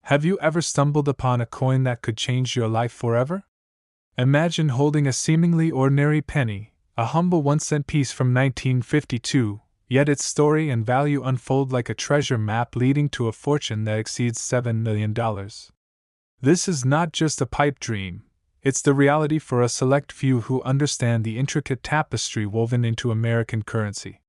Have you ever stumbled upon a coin that could change your life forever? Imagine holding a seemingly ordinary penny, a humble 1-cent piece from 1952, yet its story and value unfold like a treasure map leading to a fortune that exceeds $7 million. This is not just a pipe dream, it's the reality for a select few who understand the intricate tapestry woven into American currency.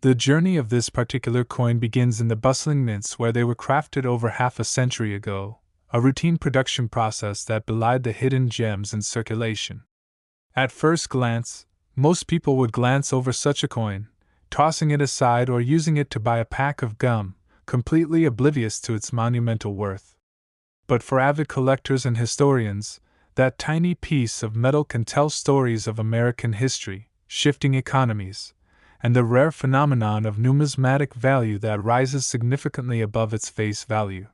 The journey of this particular coin begins in the bustling mints where they were crafted over half a century ago, a routine production process that belied the hidden gems in circulation. At first glance, most people would glance over such a coin, tossing it aside or using it to buy a pack of gum, completely oblivious to its monumental worth. But for avid collectors and historians, that tiny piece of metal can tell stories of American history, shifting economies, and the rare phenomenon of numismatic value that rises significantly above its face value.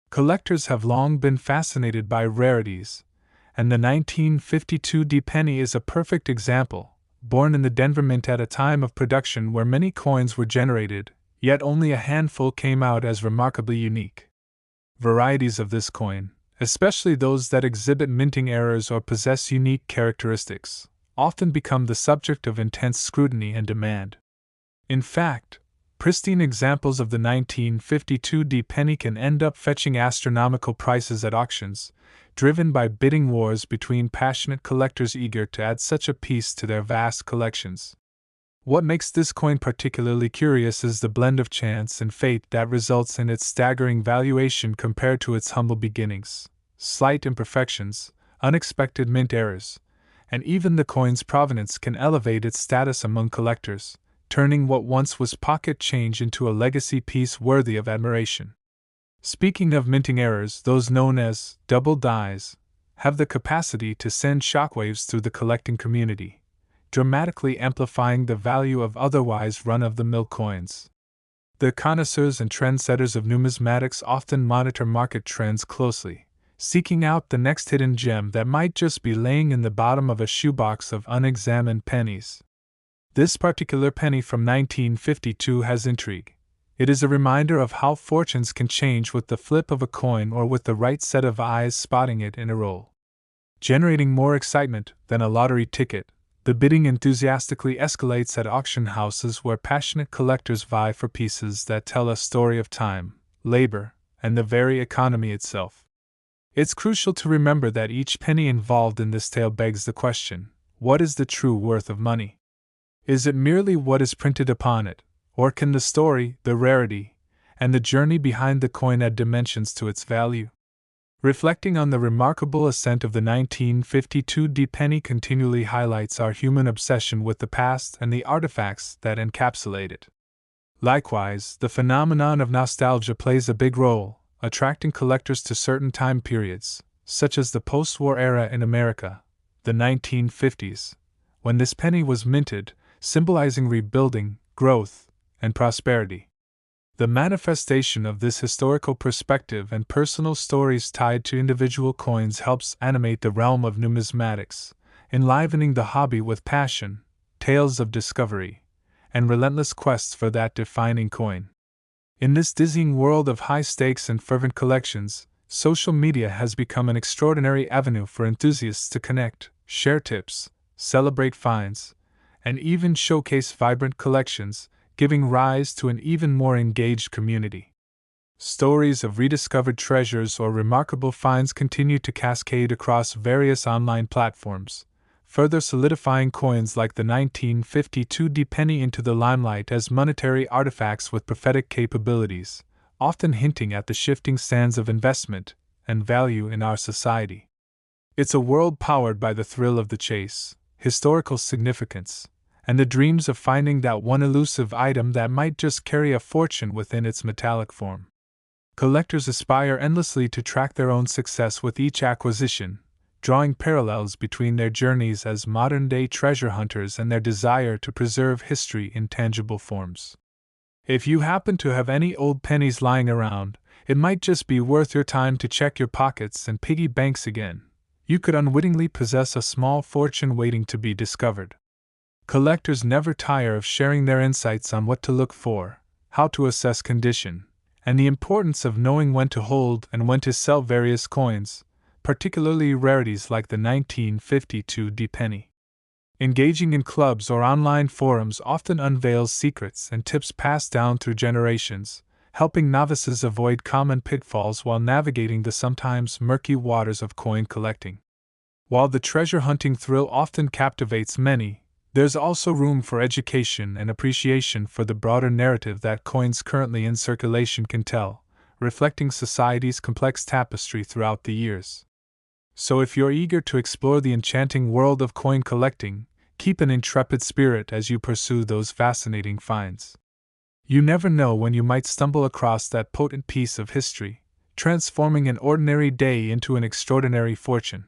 Collectors have long been fascinated by rarities, and the 1952 penny is a perfect example, born in the Denver Mint at a time of production where many coins were generated, yet only a handful came out as remarkably unique. Varieties of this coin, especially those that exhibit minting errors or possess unique characteristics, often become the subject of intense scrutiny and demand. In fact, pristine examples of the 1952 penny can end up fetching astronomical prices at auctions, driven by bidding wars between passionate collectors eager to add such a piece to their vast collections. What makes this coin particularly curious is the blend of chance and fate that results in its staggering valuation compared to its humble beginnings. Slight imperfections, unexpected mint errors, and even the coin's provenance can elevate its status among collectors, turning what once was pocket change into a legacy piece worthy of admiration. Speaking of minting errors, those known as double dies have the capacity to send shockwaves through the collecting community, dramatically amplifying the value of otherwise run-of-the-mill coins. The connoisseurs and trendsetters of numismatics often monitor market trends closely, seeking out the next hidden gem that might just be laying in the bottom of a shoebox of unexamined pennies. This particular penny from 1952 has intrigue. It is a reminder of how fortunes can change with the flip of a coin or with the right set of eyes spotting it in a roll. Generating more excitement than a lottery ticket, the bidding enthusiastically escalates at auction houses where passionate collectors vie for pieces that tell a story of time, labor, and the very economy itself. It's crucial to remember that each penny involved in this tale begs the question, what is the true worth of money? Is it merely what is printed upon it, or can the story, the rarity, and the journey behind the coin add dimensions to its value? Reflecting on the remarkable ascent of the 1952 penny continually highlights our human obsession with the past and the artifacts that encapsulate it. Likewise, the phenomenon of nostalgia plays a big role, attracting collectors to certain time periods, such as the post-war era in America, the 1950s, when this penny was minted, symbolizing rebuilding, growth, and prosperity. The manifestation of this historical perspective and personal stories tied to individual coins helps animate the realm of numismatics, enlivening the hobby with passion, tales of discovery, and relentless quests for that defining coin. In this dizzying world of high stakes and fervent collections, social media has become an extraordinary avenue for enthusiasts to connect, share tips, celebrate finds, and even showcase vibrant collections, giving rise to an even more engaged community. Stories of rediscovered treasures or remarkable finds continue to cascade across various online platforms, further solidifying coins like the 1952 penny into the limelight as monetary artifacts with prophetic capabilities, often hinting at the shifting sands of investment and value in our society. It's a world powered by the thrill of the chase, historical significance, and the dreams of finding that one elusive item that might just carry a fortune within its metallic form. Collectors aspire endlessly to track their own success with each acquisition, drawing parallels between their journeys as modern-day treasure hunters and their desire to preserve history in tangible forms. If you happen to have any old pennies lying around, it might just be worth your time to check your pockets and piggy banks again. You could unwittingly possess a small fortune waiting to be discovered. Collectors never tire of sharing their insights on what to look for, how to assess condition, and the importance of knowing when to hold and when to sell various coins, particularly rarities like the 1952 penny. Engaging in clubs or online forums often unveils secrets and tips passed down through generations, helping novices avoid common pitfalls while navigating the sometimes murky waters of coin collecting. While the treasure hunting thrill often captivates many, there's also room for education and appreciation for the broader narrative that coins currently in circulation can tell, reflecting society's complex tapestry throughout the years. So if you're eager to explore the enchanting world of coin collecting, keep an intrepid spirit as you pursue those fascinating finds. You never know when you might stumble across that potent piece of history, transforming an ordinary day into an extraordinary fortune.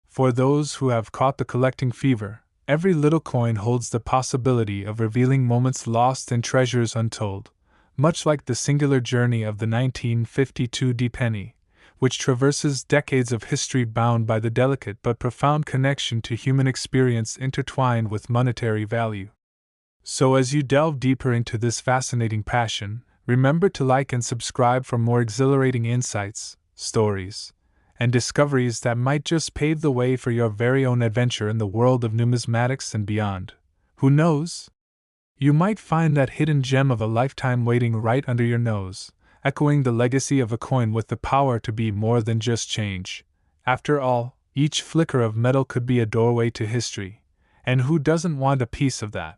For those who have caught the collecting fever, every little coin holds the possibility of revealing moments lost and treasures untold, much like the singular journey of the 1952 penny, which traverses decades of history bound by the delicate but profound connection to human experience intertwined with monetary value. So as you delve deeper into this fascinating passion, remember to like and subscribe for more exhilarating insights, stories, and discoveries that might just pave the way for your very own adventure in the world of numismatics and beyond. Who knows? You might find that hidden gem of a lifetime waiting right under your nose, echoing the legacy of a coin with the power to be more than just change. After all, each flicker of metal could be a doorway to history, and who doesn't want a piece of that?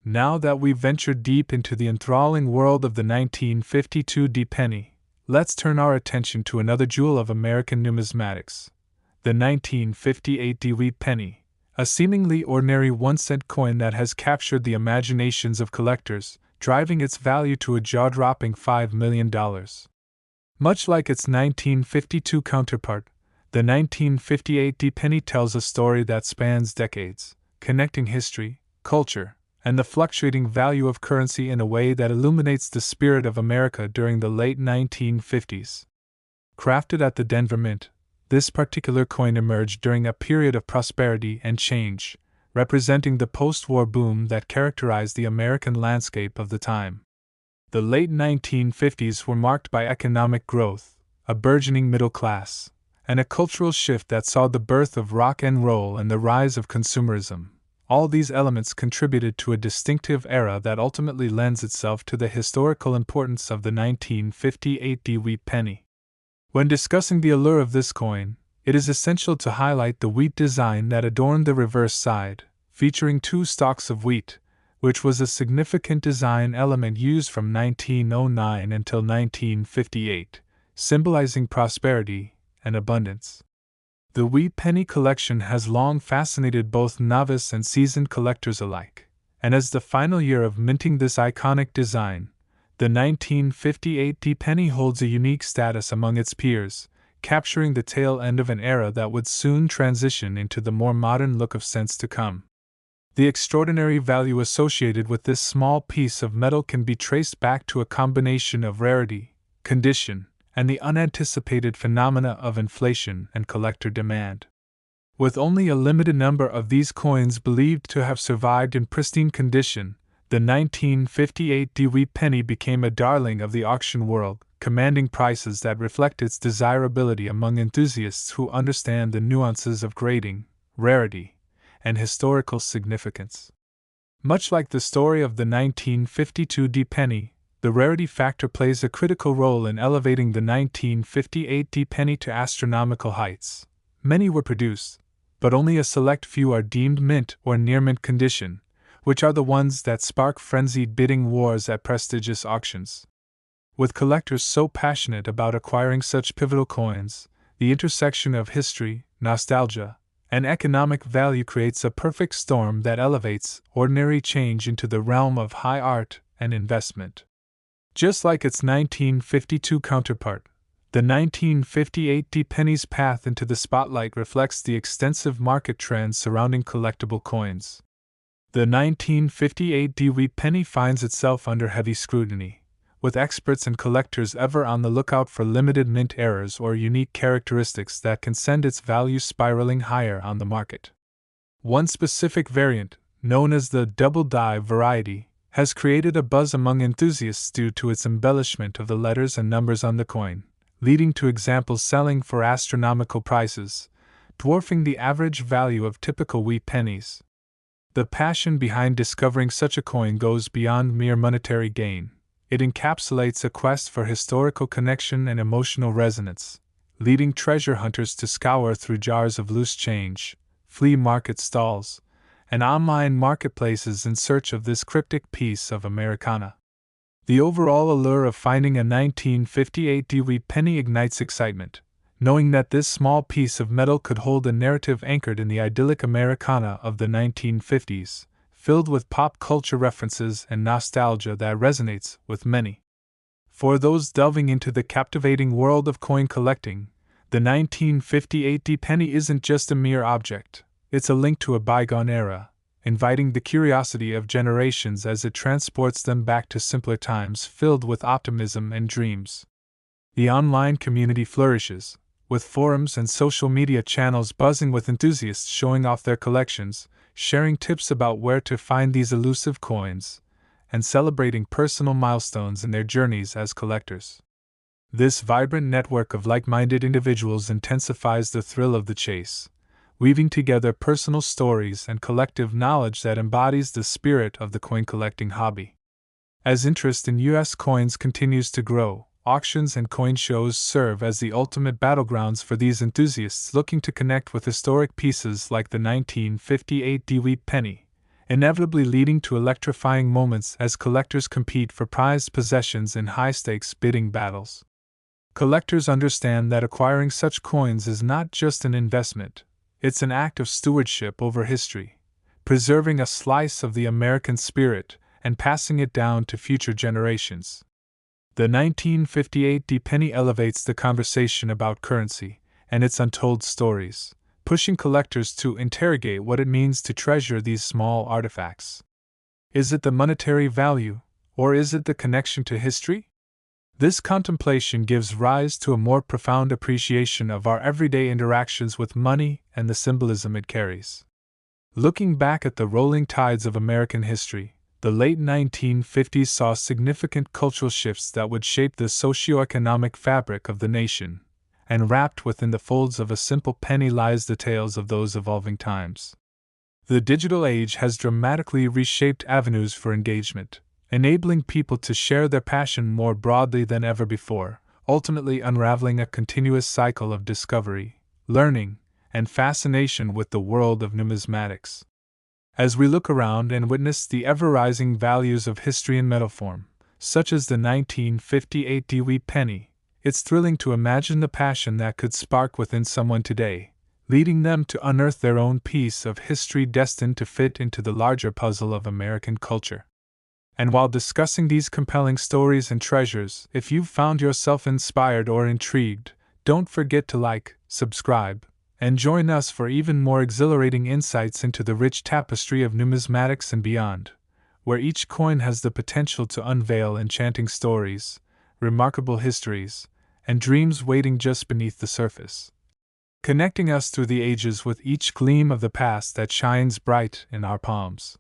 Now that we've ventured deep into the enthralling world of the 1952 penny, let's turn our attention to another jewel of American numismatics, the 1958 penny, a seemingly ordinary 1-cent coin that has captured the imaginations of collectors, driving its value to a jaw-dropping $5 million. Much like its 1952 counterpart, the 1958 penny tells a story that spans decades, connecting history, culture, and the fluctuating value of currency in a way that illuminates the spirit of America during the late 1950s. Crafted at the Denver Mint, this particular coin emerged during a period of prosperity and change, representing the post-war boom that characterized the American landscape of the time. The late 1950s were marked by economic growth, a burgeoning middle class, and a cultural shift that saw the birth of rock and roll and the rise of consumerism. All these elements contributed to a distinctive era that ultimately lends itself to the historical importance of the 1958 penny. When discussing the allure of this coin, it is essential to highlight the wheat design that adorned the reverse side, featuring 2 stalks of wheat, which was a significant design element used from 1909 until 1958, symbolizing prosperity and abundance. The wheat penny collection has long fascinated both novice and seasoned collectors alike, and as the final year of minting this iconic design, the 1958 penny holds a unique status among its peers, capturing the tail end of an era that would soon transition into the more modern look of cents to come. The extraordinary value associated with this small piece of metal can be traced back to a combination of rarity, condition, and the unanticipated phenomena of inflation and collector demand. With only a limited number of these coins believed to have survived in pristine condition, the 1958 penny became a darling of the auction world, commanding prices that reflect its desirability among enthusiasts who understand the nuances of grading, rarity, and historical significance. Much like the story of the 1952 penny, the rarity factor plays a critical role in elevating the 1958 penny to astronomical heights. Many were produced, but only a select few are deemed mint or near mint condition, which are the ones that spark frenzied bidding wars at prestigious auctions. With collectors so passionate about acquiring such pivotal coins, the intersection of history, nostalgia, and economic value creates a perfect storm that elevates ordinary change into the realm of high art and investment. Just like its 1952 counterpart, the 1958 penny's path into the spotlight reflects the extensive market trends surrounding collectible coins. The 1958 penny finds itself under heavy scrutiny, with experts and collectors ever on the lookout for limited mint errors or unique characteristics that can send its value spiraling higher on the market. One specific variant, known as the double die variety, has created a buzz among enthusiasts due to its embellishment of the letters and numbers on the coin, leading to examples selling for astronomical prices, dwarfing the average value of typical wheat pennies. The passion behind discovering such a coin goes beyond mere monetary gain. It encapsulates a quest for historical connection and emotional resonance, leading treasure hunters to scour through jars of loose change, flea market stalls, and online marketplaces in search of this cryptic piece of Americana. The overall allure of finding a 1958 Dewey penny ignites excitement, knowing that this small piece of metal could hold a narrative anchored in the idyllic Americana of the 1950s, filled with pop culture references and nostalgia that resonates with many. For those delving into the captivating world of coin collecting, the 1958 D penny isn't just a mere object, it's a link to a bygone era, inviting the curiosity of generations as it transports them back to simpler times filled with optimism and dreams. The online community flourishes, with forums and social media channels buzzing with enthusiasts showing off their collections, sharing tips about where to find these elusive coins, and celebrating personal milestones in their journeys as collectors. This vibrant network of like-minded individuals intensifies the thrill of the chase, weaving together personal stories and collective knowledge that embodies the spirit of the coin collecting hobby. As interest in U.S. coins continues to grow, auctions and coin shows serve as the ultimate battlegrounds for these enthusiasts looking to connect with historic pieces like the 1958 Dewey penny, inevitably leading to electrifying moments as collectors compete for prized possessions in high-stakes bidding battles. Collectors understand that acquiring such coins is not just an investment, it's an act of stewardship over history, preserving a slice of the American spirit and passing it down to future generations. The 1958 D penny elevates the conversation about currency and its untold stories, pushing collectors to interrogate what it means to treasure these small artifacts. Is it the monetary value, or is it the connection to history? This contemplation gives rise to a more profound appreciation of our everyday interactions with money and the symbolism it carries. Looking back at the rolling tides of American history, the late 1950s saw significant cultural shifts that would shape the socio-economic fabric of the nation, and wrapped within the folds of a simple penny lies the tales of those evolving times. The digital age has dramatically reshaped avenues for engagement, enabling people to share their passion more broadly than ever before, ultimately unraveling a continuous cycle of discovery, learning, and fascination with the world of numismatics. As we look around and witness the ever-rising values of history in metal form, such as the 1958 Dewey penny, it's thrilling to imagine the passion that could spark within someone today, leading them to unearth their own piece of history destined to fit into the larger puzzle of American culture. And while discussing these compelling stories and treasures, if you've found yourself inspired or intrigued, don't forget to like, subscribe, and join us for even more exhilarating insights into the rich tapestry of numismatics and beyond, where each coin has the potential to unveil enchanting stories, remarkable histories, and dreams waiting just beneath the surface, connecting us through the ages with each gleam of the past that shines bright in our palms.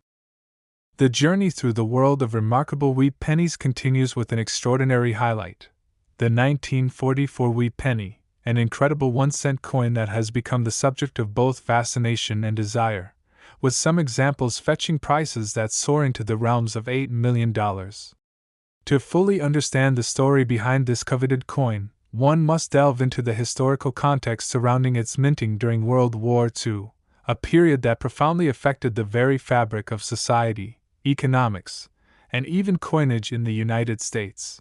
The journey through the world of remarkable wheat pennies continues with an extraordinary highlight: the 1944 wheat penny, an incredible 1-cent coin that has become the subject of both fascination and desire, with some examples fetching prices that soar into the realms of $8 million. To fully understand the story behind this coveted coin, one must delve into the historical context surrounding its minting during World War II, a period that profoundly affected the very fabric of society, economics, and even coinage in the United States.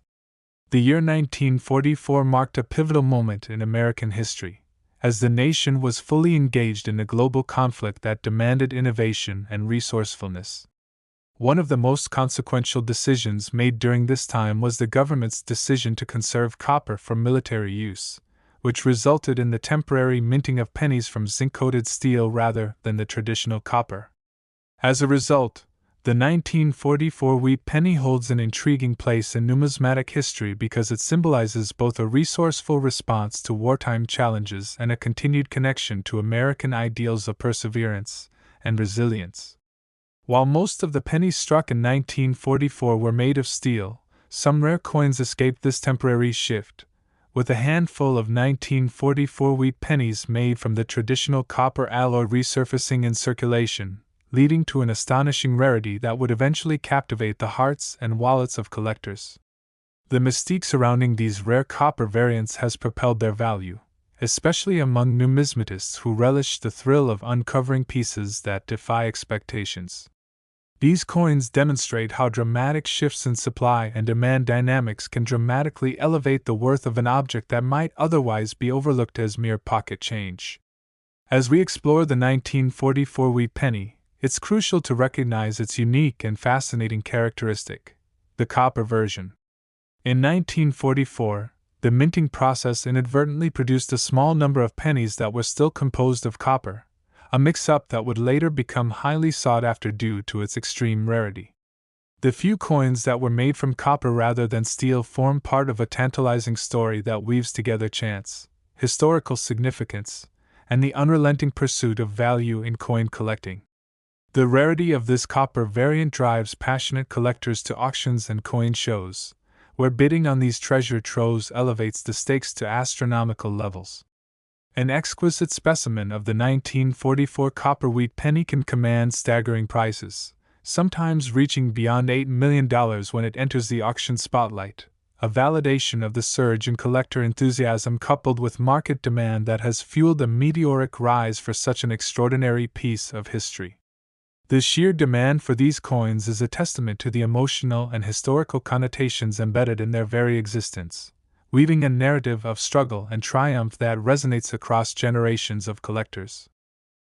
The year 1944 marked a pivotal moment in American history, as the nation was fully engaged in a global conflict that demanded innovation and resourcefulness. One of the most consequential decisions made during this time was the government's decision to conserve copper for military use, which resulted in the temporary minting of pennies from zinc-coated steel rather than the traditional copper. As a result, the 1944 wheat penny holds an intriguing place in numismatic history because it symbolizes both a resourceful response to wartime challenges and a continued connection to American ideals of perseverance and resilience. While most of the pennies struck in 1944 were made of steel, some rare coins escaped this temporary shift, with a handful of 1944 wheat pennies made from the traditional copper alloy resurfacing in circulation, leading to an astonishing rarity that would eventually captivate the hearts and wallets of collectors. The mystique surrounding these rare copper variants has propelled their value, especially among numismatists who relish the thrill of uncovering pieces that defy expectations. These coins demonstrate how dramatic shifts in supply and demand dynamics can dramatically elevate the worth of an object that might otherwise be overlooked as mere pocket change. As we explore the 1944 wheat penny, it's crucial to recognize its unique and fascinating characteristic: the copper version. In 1944, the minting process inadvertently produced a small number of pennies that were still composed of copper, a mix-up that would later become highly sought after due to its extreme rarity. The few coins that were made from copper rather than steel form part of a tantalizing story that weaves together chance, historical significance, and the unrelenting pursuit of value in coin collecting. The rarity of this copper variant drives passionate collectors to auctions and coin shows, where bidding on these treasure troves elevates the stakes to astronomical levels. An exquisite specimen of the 1944 copper wheat penny can command staggering prices, sometimes reaching beyond $8 million when it enters the auction spotlight, a validation of the surge in collector enthusiasm coupled with market demand that has fueled a meteoric rise for such an extraordinary piece of history. The sheer demand for these coins is a testament to the emotional and historical connotations embedded in their very existence, weaving a narrative of struggle and triumph that resonates across generations of collectors.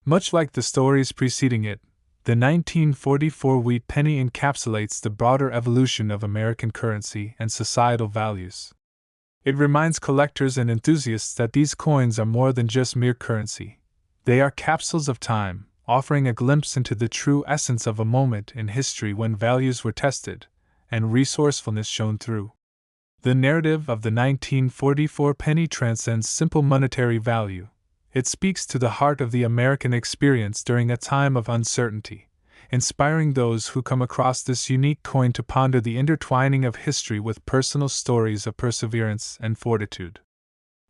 Much like the stories preceding it, the 1944 wheat penny encapsulates the broader evolution of American currency and societal values. It reminds collectors and enthusiasts that these coins are more than just mere currency. They are capsules of time, offering a glimpse into the true essence of a moment in history when values were tested and resourcefulness shone through. The narrative of the 1944 penny transcends simple monetary value. It speaks to the heart of the American experience during a time of uncertainty, inspiring those who come across this unique coin to ponder the intertwining of history with personal stories of perseverance and fortitude.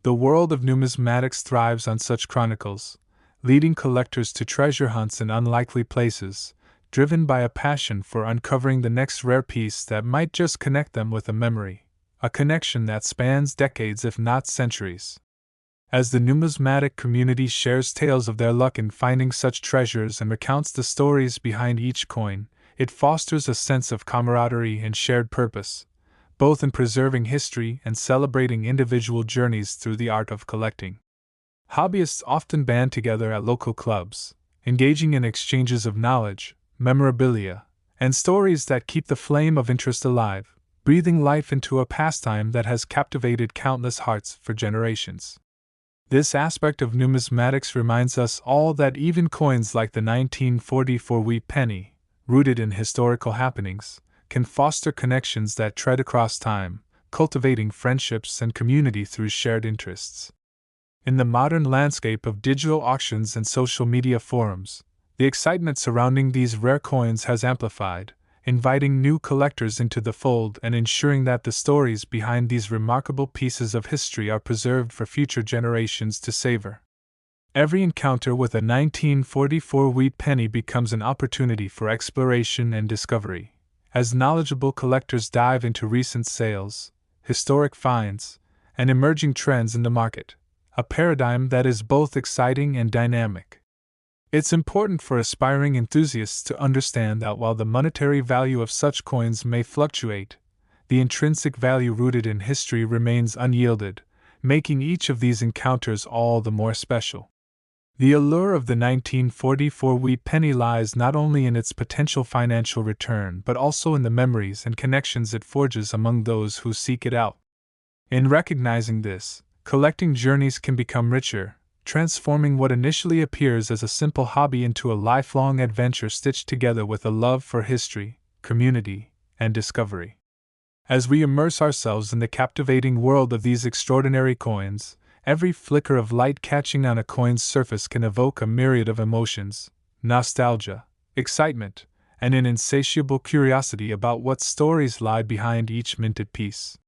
The world of numismatics thrives on such chronicles, leading collectors to treasure hunts in unlikely places, driven by a passion for uncovering the next rare piece that might just connect them with a memory, a connection that spans decades if not centuries. As the numismatic community shares tales of their luck in finding such treasures and recounts the stories behind each coin, it fosters a sense of camaraderie and shared purpose, both in preserving history and celebrating individual journeys through the art of collecting. Hobbyists often band together at local clubs, engaging in exchanges of knowledge, memorabilia, and stories that keep the flame of interest alive, breathing life into a pastime that has captivated countless hearts for generations. This aspect of numismatics reminds us all that even coins like the 1944 wheat penny, rooted in historical happenings, can foster connections that tread across time, cultivating friendships and community through shared interests. In the modern landscape of digital auctions and social media forums, the excitement surrounding these rare coins has amplified, inviting new collectors into the fold and ensuring that the stories behind these remarkable pieces of history are preserved for future generations to savor. Every encounter with a 1944 wheat penny becomes an opportunity for exploration and discovery, as knowledgeable collectors dive into recent sales, historic finds, and emerging trends in the market, a paradigm that is both exciting and dynamic. It's important for aspiring enthusiasts to understand that while the monetary value of such coins may fluctuate, the intrinsic value rooted in history remains unyielded, making each of these encounters all the more special. The allure of the 1944 wheat penny lies not only in its potential financial return but also in the memories and connections it forges among those who seek it out. In recognizing this, collecting journeys can become richer, transforming what initially appears as a simple hobby into a lifelong adventure stitched together with a love for history, community, and discovery. As we immerse ourselves in the captivating world of these extraordinary coins, every flicker of light catching on a coin's surface can evoke a myriad of emotions: nostalgia, excitement, and an insatiable curiosity about what stories lie behind each minted piece.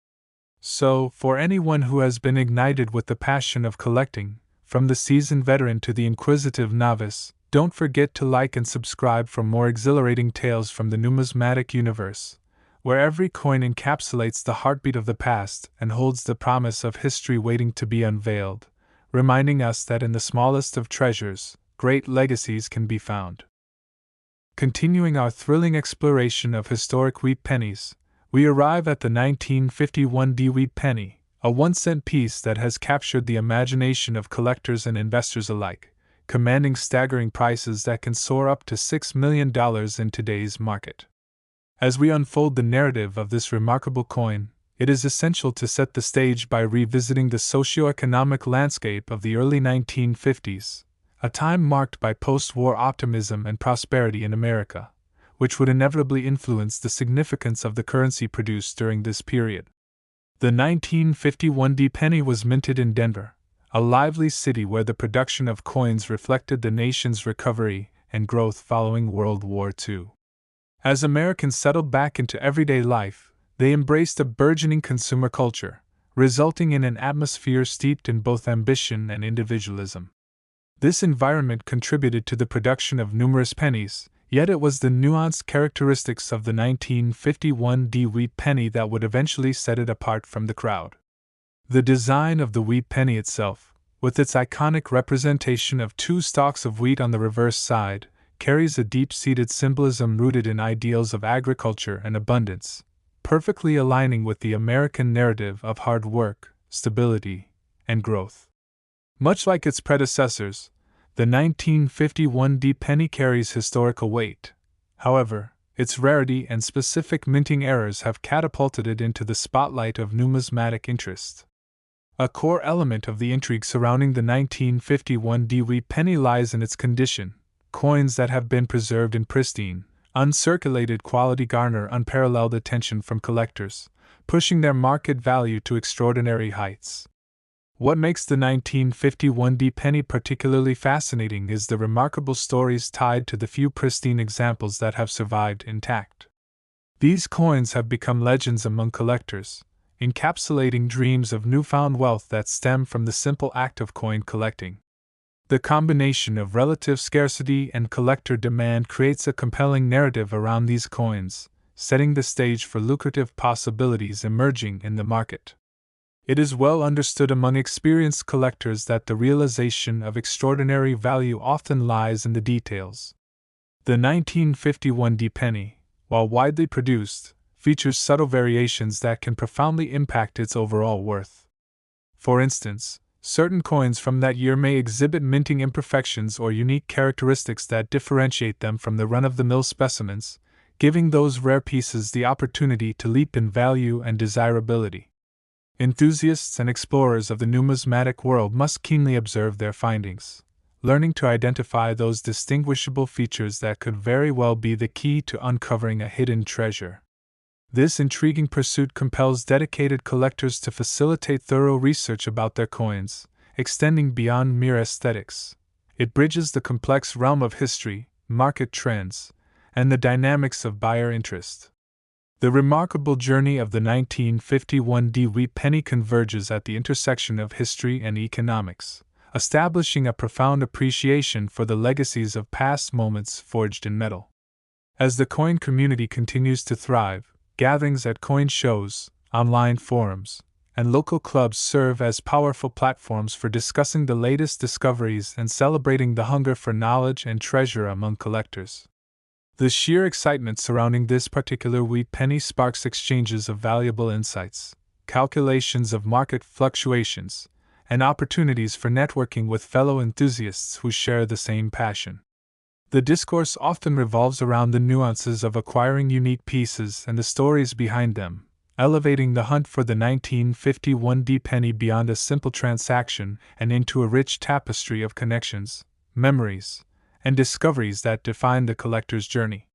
So, for anyone who has been ignited with the passion of collecting, from the seasoned veteran to the inquisitive novice, don't forget to like and subscribe for more exhilarating tales from the numismatic universe, where every coin encapsulates the heartbeat of the past and holds the promise of history waiting to be unveiled, reminding us that in the smallest of treasures, great legacies can be found. Continuing our thrilling exploration of historic wheat pennies, we arrive at the 1951 wheat penny, a 1-cent piece that has captured the imagination of collectors and investors alike, commanding staggering prices that can soar up to $6 million in today's market. As we unfold the narrative of this remarkable coin, it is essential to set the stage by revisiting the socio-economic landscape of the early 1950s, a time marked by post-war optimism and prosperity in America, which would inevitably influence the significance of the currency produced during this period. The 1951 penny was minted in Denver, a lively city where the production of coins reflected the nation's recovery and growth following World War II. As Americans settled back into everyday life, they embraced a burgeoning consumer culture, resulting in an atmosphere steeped in both ambition and individualism. This environment contributed to the production of numerous pennies, yet it was the nuanced characteristics of the 1951 wheat penny that would eventually set it apart from the crowd. The design of the wheat penny itself, with its iconic representation of two stalks of wheat on the reverse side, carries a deep-seated symbolism rooted in ideals of agriculture and abundance, perfectly aligning with the American narrative of hard work, stability, and growth. Much like its predecessors, the 1951 penny carries historical weight. However, its rarity and specific minting errors have catapulted it into the spotlight of numismatic interest. A core element of the intrigue surrounding the 1951 wheat penny lies in its condition. Coins that have been preserved in pristine, uncirculated quality garner unparalleled attention from collectors, pushing their market value to extraordinary heights. What makes the 1951 penny particularly fascinating is the remarkable stories tied to the few pristine examples that have survived intact. These coins have become legends among collectors, encapsulating dreams of newfound wealth that stem from the simple act of coin collecting. The combination of relative scarcity and collector demand creates a compelling narrative around these coins, setting the stage for lucrative possibilities emerging in the market. It is well understood among experienced collectors that the realization of extraordinary value often lies in the details. The 1951 penny, while widely produced, features subtle variations that can profoundly impact its overall worth. For instance, certain coins from that year may exhibit minting imperfections or unique characteristics that differentiate them from the run-of-the-mill specimens, giving those rare pieces the opportunity to leap in value and desirability. Enthusiasts and explorers of the numismatic world must keenly observe their findings, learning to identify those distinguishable features that could very well be the key to uncovering a hidden treasure. This intriguing pursuit compels dedicated collectors to facilitate thorough research about their coins, extending beyond mere aesthetics. It bridges the complex realm of history, market trends, and the dynamics of buyer interest. The remarkable journey of the 1951 wheat penny converges at the intersection of history and economics, establishing a profound appreciation for the legacies of past moments forged in metal. As the coin community continues to thrive, gatherings at coin shows, online forums, and local clubs serve as powerful platforms for discussing the latest discoveries and celebrating the hunger for knowledge and treasure among collectors. The sheer excitement surrounding this particular wheat penny sparks exchanges of valuable insights, calculations of market fluctuations, and opportunities for networking with fellow enthusiasts who share the same passion. The discourse often revolves around the nuances of acquiring unique pieces and the stories behind them, elevating the hunt for the 1951 penny beyond a simple transaction and into a rich tapestry of connections, memories, and discoveries that define the collector's journey.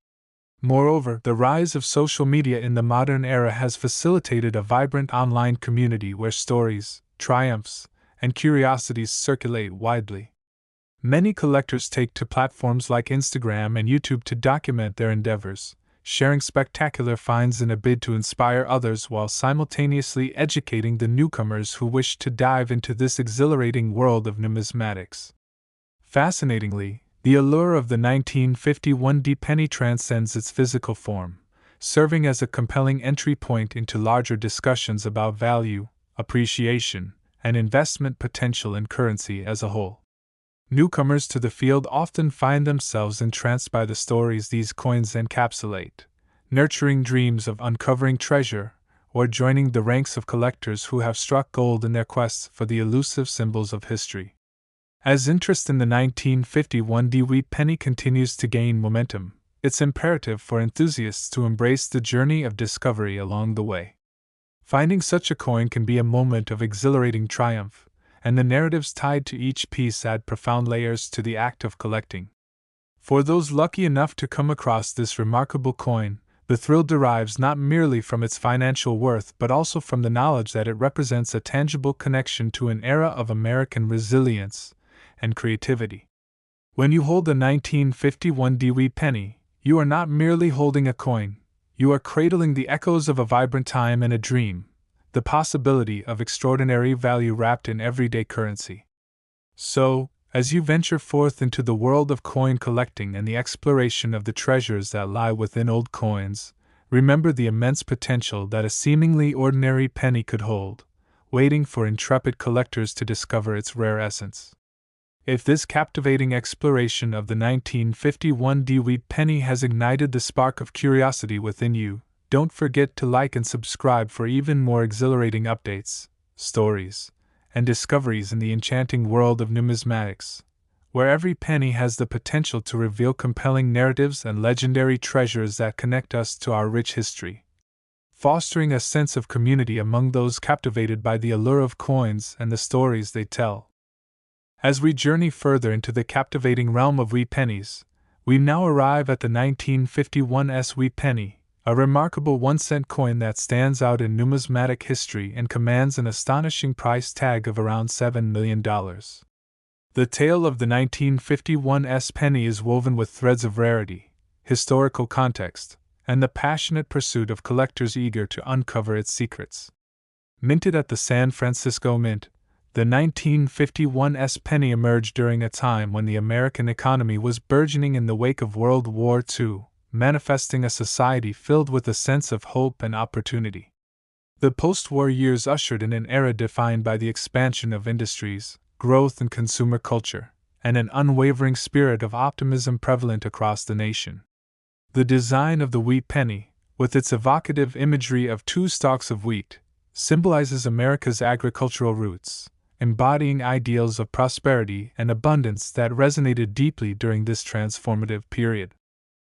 Moreover, the rise of social media in the modern era has facilitated a vibrant online community where stories, triumphs, and curiosities circulate widely. Many collectors take to platforms like Instagram and YouTube to document their endeavors, sharing spectacular finds in a bid to inspire others while simultaneously educating the newcomers who wish to dive into this exhilarating world of numismatics. Fascinatingly, the allure of the 1951 penny transcends its physical form, serving as a compelling entry point into larger discussions about value, appreciation, and investment potential in currency as a whole. Newcomers to the field often find themselves entranced by the stories these coins encapsulate, nurturing dreams of uncovering treasure, or joining the ranks of collectors who have struck gold in their quests for the elusive symbols of history. As interest in the 1951 wheat penny continues to gain momentum, it's imperative for enthusiasts to embrace the journey of discovery along the way. Finding such a coin can be a moment of exhilarating triumph, and the narratives tied to each piece add profound layers to the act of collecting. For those lucky enough to come across this remarkable coin, the thrill derives not merely from its financial worth but also from the knowledge that it represents a tangible connection to an era of American resilience and creativity. When you hold the 1951 wheat penny, you are not merely holding a coin, you are cradling the echoes of a vibrant time and a dream, the possibility of extraordinary value wrapped in everyday currency. So, as you venture forth into the world of coin collecting and the exploration of the treasures that lie within old coins, remember the immense potential that a seemingly ordinary penny could hold, waiting for intrepid collectors to discover its rare essence. If this captivating exploration of the 1951 wheat penny has ignited the spark of curiosity within you, don't forget to like and subscribe for even more exhilarating updates, stories, and discoveries in the enchanting world of numismatics, where every penny has the potential to reveal compelling narratives and legendary treasures that connect us to our rich history, fostering a sense of community among those captivated by the allure of coins and the stories they tell. As we journey further into the captivating realm of wheat pennies, we now arrive at the 1951 wheat penny, a remarkable 1-cent coin that stands out in numismatic history and commands an astonishing price tag of around $7 million. The tale of the 1951 penny is woven with threads of rarity, historical context, and the passionate pursuit of collectors eager to uncover its secrets. Minted at the San Francisco Mint, the 1951 penny emerged during a time when the American economy was burgeoning in the wake of World War II, manifesting a society filled with a sense of hope and opportunity. The post-war years ushered in an era defined by the expansion of industries, growth in consumer culture, and an unwavering spirit of optimism prevalent across the nation. The design of the wheat penny, with its evocative imagery of 2 stalks of wheat, symbolizes America's agricultural roots, embodying ideals of prosperity and abundance that resonated deeply during this transformative period.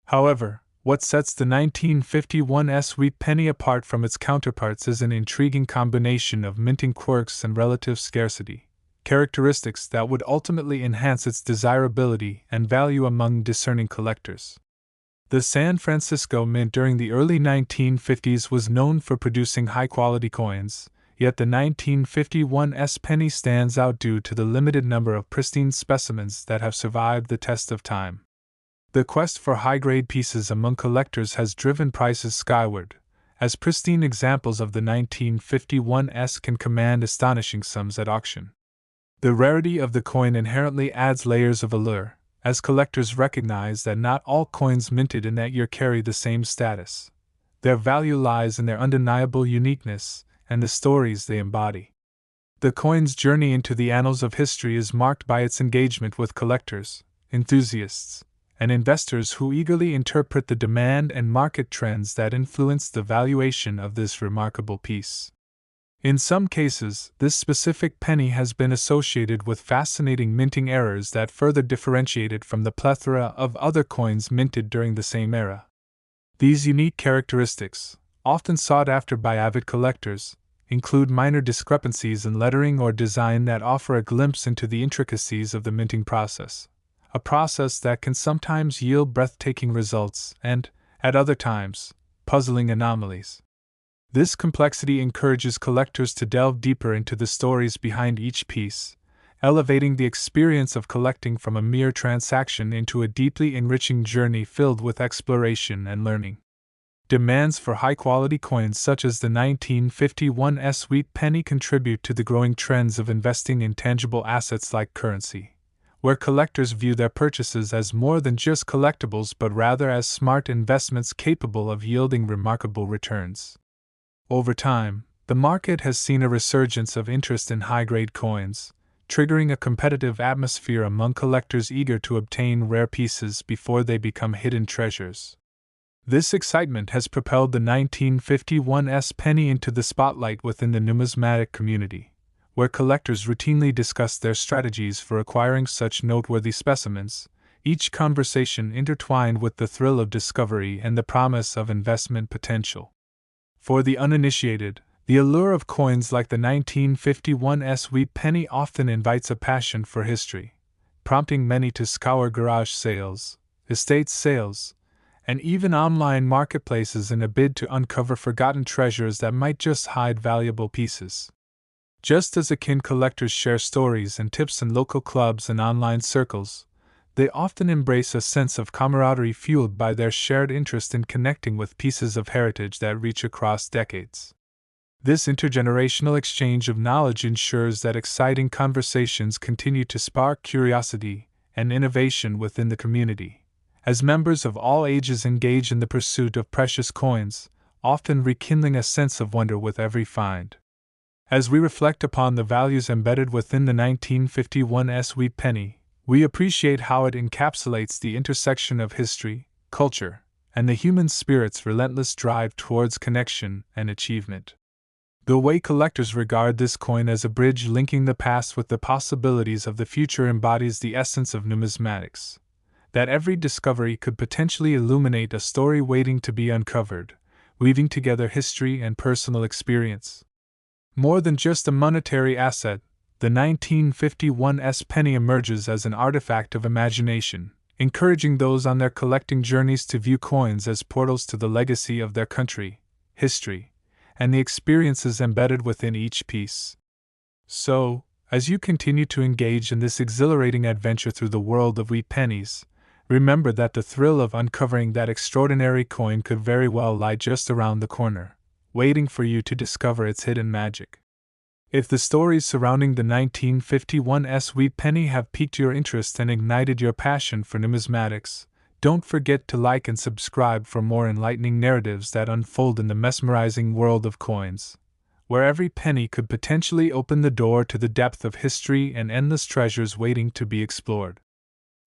However, what sets the 1951 wheat penny apart from its counterparts is an intriguing combination of minting quirks and relative scarcity, characteristics that would ultimately enhance its desirability and value among discerning collectors. The San Francisco Mint during the early 1950s was known for producing high-quality coins, yet the 1951 penny stands out due to the limited number of pristine specimens that have survived the test of time. The quest for high-grade pieces among collectors has driven prices skyward, as pristine examples of the 1951 can command astonishing sums at auction. The rarity of the coin inherently adds layers of allure, as collectors recognize that not all coins minted in that year carry the same status. Their value lies in their undeniable uniqueness and the stories they embody. The coin's journey into the annals of history is marked by its engagement with collectors, enthusiasts, and investors who eagerly interpret the demand and market trends that influence the valuation of this remarkable piece. In some cases, this specific penny has been associated with fascinating minting errors that further differentiate it from the plethora of other coins minted during the same era. These unique characteristics, often sought after by avid collectors, include minor discrepancies in lettering or design that offer a glimpse into the intricacies of the minting process, a process that can sometimes yield breathtaking results and, at other times, puzzling anomalies. This complexity encourages collectors to delve deeper into the stories behind each piece, elevating the experience of collecting from a mere transaction into a deeply enriching journey filled with exploration and learning. Demands for high-quality coins such as the 1951 sweet penny contribute to the growing trends of investing in tangible assets like currency, where collectors view their purchases as more than just collectibles but rather as smart investments capable of yielding remarkable returns. Over time, the market has seen a resurgence of interest in high-grade coins, triggering a competitive atmosphere among collectors eager to obtain rare pieces before they become hidden treasures. This excitement has propelled the 1951 penny into the spotlight within the numismatic community, where collectors routinely discuss their strategies for acquiring such noteworthy specimens, each conversation intertwined with the thrill of discovery and the promise of investment potential. For the uninitiated, the allure of coins like the 1951 sweet penny often invites a passion for history, prompting many to scour garage sales, estate sales, and even online marketplaces in a bid to uncover forgotten treasures that might just hide valuable pieces. Just as akin collectors share stories and tips in local clubs and online circles, they often embrace a sense of camaraderie fueled by their shared interest in connecting with pieces of heritage that reach across decades. This intergenerational exchange of knowledge ensures that exciting conversations continue to spark curiosity and innovation within the community, as members of all ages engage in the pursuit of precious coins, often rekindling a sense of wonder with every find. As we reflect upon the values embedded within the 1951 sweet penny, we appreciate how it encapsulates the intersection of history, culture, and the human spirit's relentless drive towards connection and achievement. The way collectors regard this coin as a bridge linking the past with the possibilities of the future embodies the essence of numismatics, that every discovery could potentially illuminate a story waiting to be uncovered, weaving together history and personal experience. More than just a monetary asset, the 1951 penny emerges as an artifact of imagination, encouraging those on their collecting journeys to view coins as portals to the legacy of their country, history, and the experiences embedded within each piece. So, as you continue to engage in this exhilarating adventure through the world of wheat pennies, remember that the thrill of uncovering that extraordinary coin could very well lie just around the corner, waiting for you to discover its hidden magic. If the stories surrounding the 1951 sweet penny have piqued your interest and ignited your passion for numismatics, don't forget to like and subscribe for more enlightening narratives that unfold in the mesmerizing world of coins, where every penny could potentially open the door to the depth of history and endless treasures waiting to be explored.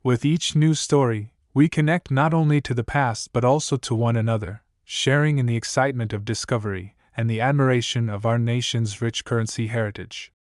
With each new story, we connect not only to the past but also to one another, sharing in the excitement of discovery and the admiration of our nation's rich currency heritage.